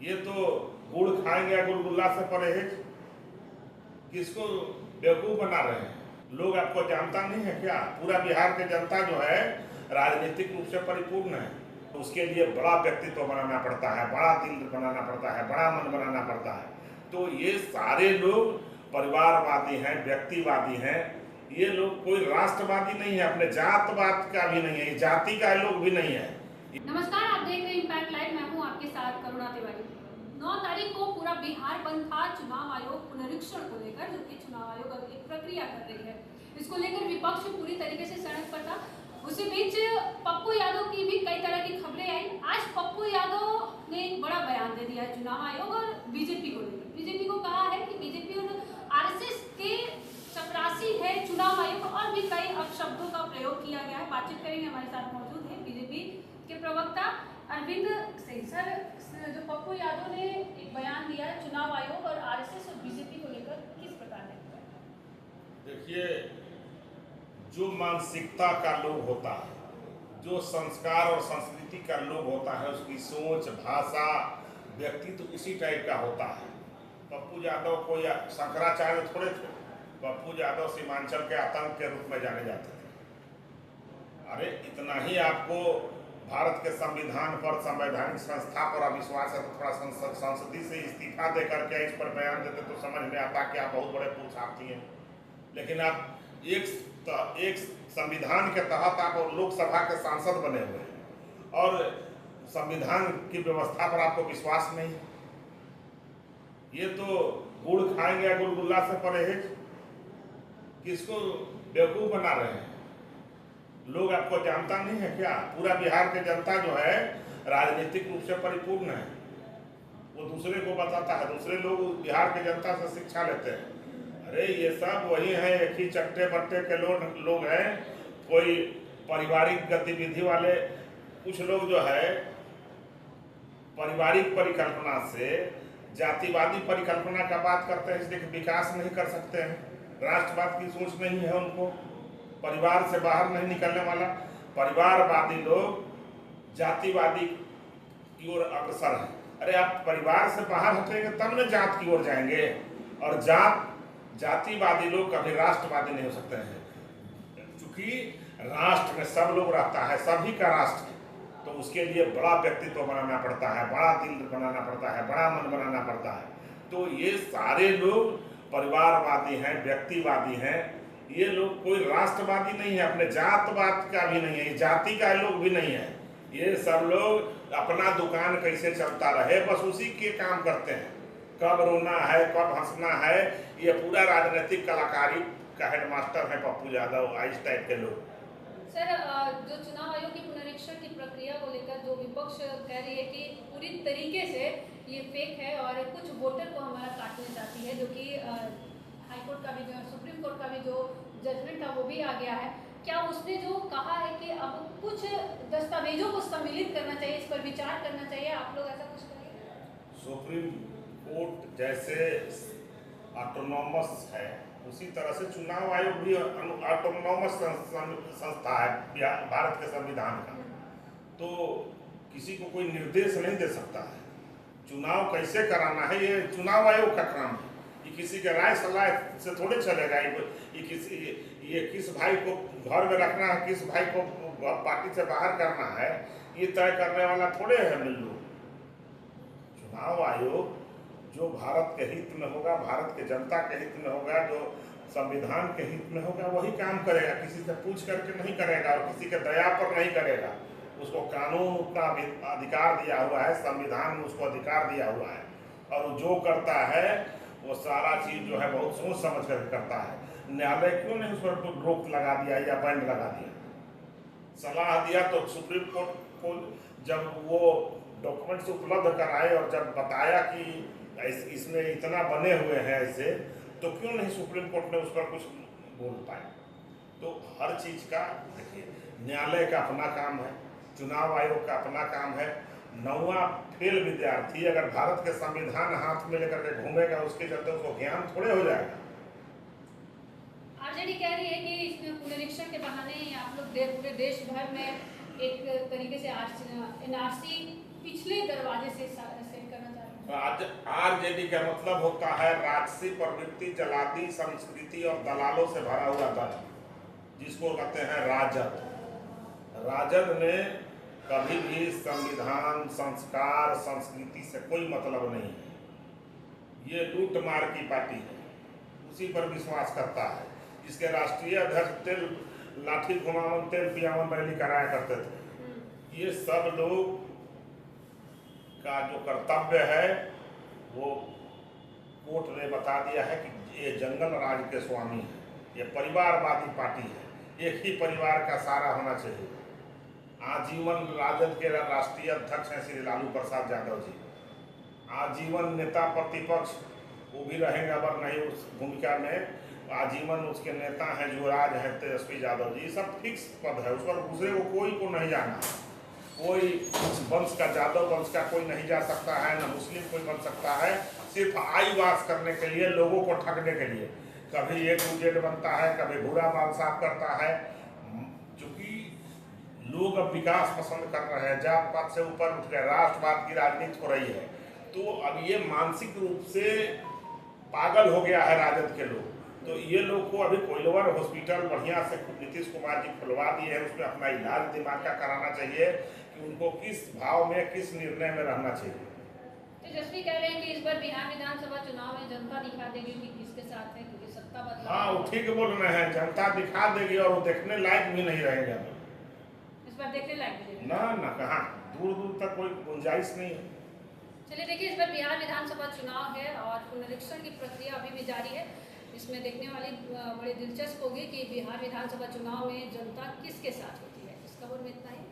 ये तो गुड़ खाएंगे गुलगुल्ला से परहेज, किसको बेवकूफ बना रहे हैं लोग? आपको जानता नहीं है क्या? पूरा बिहार की जनता जो है राजनीतिक रूप से परिपूर्ण है, तो उसके लिए बड़ा व्यक्तित्व बनाना पड़ता है, बड़ा दिल बनाना पड़ता है, बड़ा मन बनाना पड़ता है। तो ये सारे लोग परिवारवादी हैं, व्यक्तिवादी हैं। ये लोग कोई राष्ट्रवादी नहीं है, अपने जातवाद का भी नहीं है, जाति का लोग भी नहीं है। नमस्कार, आप देख रहे हैं इम्पैक्ट लाइव। मैं हूं आपके साथ करुणा तिवारी। 9 तारीख को पूरा बिहार बंद था चुनाव आयोग पुनरीक्षण को लेकर, जो कि चुनाव आयोग एक प्रक्रिया कर रही है। इसको लेकर विपक्ष पूरी तरीके से सड़क पर था। उसी बीच पप्पू यादव की भी कई तरह की खबरें आई। आज पप्पू यादव ने एक बड़ा बयान दे दिया है चुनाव आयोग और बीजेपी को लेकर। बीजेपी को कहा है कि बीजेपी और आरएसएस के चपरासी है चुनाव आयोग, और भी कई अपशब्दों का प्रयोग किया गया है। बातचीत करेंगे, हमारे साथ मौजूद है बीजेपी के प्रवक्ता अरविंद सिंह। सर, जो पप्पू यादव ने एक बयान दिया है चुनाव आयोग और आरएसएस और बीजेपी को लेकर, किस प्रकार देखते हैं? देखिए, जो मानसिकता का लोग होता है, जो संस्कार और संस्कृति का लोग होता है, उसकी सोच, भाषा, व्यक्तित्व उसी टाइप का होता है। पप्पू यादव कोई शंकराचार्य थोड़े थे। पप्पू यादव सीमांचल के आतंक के रूप में जाने जाते थे। अरे इतना ही आपको भारत के संविधान पर, संवैधानिक संस्था पर अविश्वास है तो थोड़ा संसदीय से इस्तीफा देकर के इस पर बयान देते तो समझ में आता कि आप बहुत बड़े पुरुषार्थी हैं। लेकिन आप एक संविधान के तहत आप लोकसभा के सांसद बने हुए हैं और संविधान की व्यवस्था पर आपको विश्वास नहीं है। ये तो गुड़ खाएंगे गुलगुल्ला से परहेज, किसको बेवकूफ बना रहे हैं लोग? आपको जानता नहीं है क्या? पूरा बिहार की जनता जो है राजनीतिक रूप से परिपूर्ण है। वो दूसरे को बताता है, दूसरे लोग बिहार की जनता से शिक्षा लेते हैं। अरे ये सब वही है, एक ही चट्टे बट्टे के लोग हैं। कोई पारिवारिक गतिविधि वाले कुछ लोग जो है पारिवारिक परिकल्पना से जातिवादी परिकल्पना का बात करते हैं, इसलिए विकास नहीं कर सकते हैं। राष्ट्रवाद की सोच नहीं है उनको, परिवार से बाहर नहीं निकलने वाला। परिवारवादी लोग जातिवादी की ओर अग्रसर है। अरे आप परिवार से बाहर हटेंगे तब न जात की ओर जाएंगे, और जातिवादी लोग कभी राष्ट्रवादी नहीं हो सकते हैं। क्योंकि राष्ट्र में सब लोग रहता है, सभी का राष्ट्र है, तो उसके लिए बड़ा व्यक्तित्व बनाना पड़ता है, बड़ा दिल बनाना पड़ता है, बड़ा मन बनाना पड़ता है। तो ये सारे लोग परिवारवादी हैं, व्यक्तिवादी हैं। ये लोग कोई राष्ट्रवादी नहीं है, अपने जातवाद का भी नहीं है, जाति का लोग भी नहीं है। ये सब लोग अपना दुकान कैसे चलता रहे बस उसी के काम करते हैं। कब रोना है, कब हंसना है, ये पूरा राजनीतिक कलाकारी का हेडमास्टर है पप्पू यादव, इस टाइप के लोग। सर, जो चुनाव आयोग की पुनरीक्षण की प्रक्रिया को लेकर जो विपक्ष कह रही है कि पूरी तरीके से ये फेक है और कुछ वोटर को हमारा काटना चाहती है, जो कि हाईकोर्ट का भी, जो सुप्रीम कोर्ट का भी जो जजमेंट था वो भी आ गया है। क्या उसने जो कहा है कि अब कुछ दस्तावेजों को सम्मिलित करना चाहिए, इस पर विचार करना चाहिए, आप लोग ऐसा कुछ करेंगे? सुप्रीम कोर्ट जैसे ऑटोनॉमस है, उसी तरह से चुनाव आयोग भी ऑटोनॉमस संस्था है भारत के संविधान का। तो किसी को कोई निर्देश नहीं दे सकता है चुनाव कैसे कराना है, ये चुनाव आयोग का काम है। ये किसी के राय सलाह से थोड़े चलेगा। ये किस भाई को घर में रखना है, किस भाई को पार्टी से बाहर करना है, ये तय करने वाला थोड़े है मिल्लू। चुनाव आयोग जो भारत के हित में होगा, भारत के जनता के हित में होगा, जो संविधान के हित में होगा, वही काम करेगा। किसी से पूछ करके नहीं करेगा और किसी के दया पर नहीं करेगा। उसको कानून उतना अधिकार दिया हुआ है, संविधान में उसको अधिकार दिया हुआ है, और वो जो करता है वो सारा चीज़ जो है बहुत सोच समझ कर करता है। न्यायालय क्यों नहीं उस पर रोक लगा दिया या बैंड लगा दिया? सलाह दिया तो सुप्रीम कोर्ट को जब वो डॉक्यूमेंट्स उपलब्ध कराए और जब बताया कि इसमें इतना बने हुए हैं ऐसे, तो क्यों नहीं सुप्रीम कोर्ट ने उस पर कुछ बोल पाए? तो हर चीज़ का देखिए, न्यायालय का अपना काम है, चुनाव आयोग का अपना काम है। 9वां फेल विद्यार्थी अगर भारत के संविधान हाथ में लेकर के घूमेगा, उसके चलते उसको ज्ञान थोड़े हो जाएगा। आरजेडी कह रही है कि इसमें पुनरीक्षण के बहाने आप लोग पूरे देश भर में एक तरीके से एनआरसी पिछले दरवाजे से सेट करना चाह रहे हैं। आरजेडी का मतलब होता है राजसी प्रवृत्ति, जलादी संस्कृति और दलालों से भरा हुआ दल, जिसको कहते हैं राजद। राजद में कभी भी संविधान, संस्कार, संस्कृति से कोई मतलब नहीं है। ये लूट मार की पार्टी है, उसी पर विश्वास करता है। इसके राष्ट्रीय अध्यक्ष तेल लाठी घुमावन तेल पियावन रैली कराया करते थे। ये सब लोग का जो कर्तव्य है वो कोर्ट ने बता दिया है कि ये जंगल राज के स्वामी है, ये परिवारवादी पार्टी है, एक ही परिवार का सारा होना चाहिए। आजीवन राजद के राष्ट्रीय अध्यक्ष हैं श्री लालू प्रसाद यादव जी, आजीवन नेता प्रतिपक्ष वो भी रहेंगे, अगर नहीं उस भूमिका में आजीवन उसके नेता हैं युवराज हैं तेजस्वी यादव जी। सब फिक्स पद है, उस पर दूसरे को कोई को नहीं जाना। कोई वंश का, यादव वंश का कोई नहीं जा सकता है, न मुस्लिम कोई बन सकता है, सिर्फ आईवास करने के लिए, लोगों को ठगने के लिए। कभी एक उजेड बनता है, कभी भूरा माल साफ करता है। चूंकि लोग अब विकास पसंद कर रहे हैं, जात पात से ऊपर उठ गए, राष्ट्रवाद की राजनीति हो रही है, तो अब ये मानसिक रूप से पागल हो गया है राजद के लोग। तो ये लोग को अभी कोइलवर हॉस्पिटल बढ़िया से नीतीश कुमार जी खुलवा दिए हैं, उसमें अपना इलाज दिमाग का कराना चाहिए कि उनको किस भाव में, किस निर्णय में रहना चाहिए। तेजस्वी कह रहे हैं कि इस बार बिहार विधानसभा चुनाव में जनता दिखा देगी कि किसके साथ है, क्योंकि सत्ता बदलाव। हाँ, वो ठीक बोल रहे हैं, जनता दिखा देगी और वो देखने लायक भी नहीं रहेंगे। इस बार देखने लायक भी ना ना, कहाँ, दूर दूर तक कोई गुंजाइश नहीं है। चलिए देखिए, इस बार बिहार विधानसभा चुनाव है और पुनरीक्षण की प्रक्रिया अभी भी जारी है। इसमें देखने वाली बड़ी दिलचस्प होगी कि बिहार विधानसभा चुनाव में जनता किसके साथ होती है। इस खबर में इतना ही।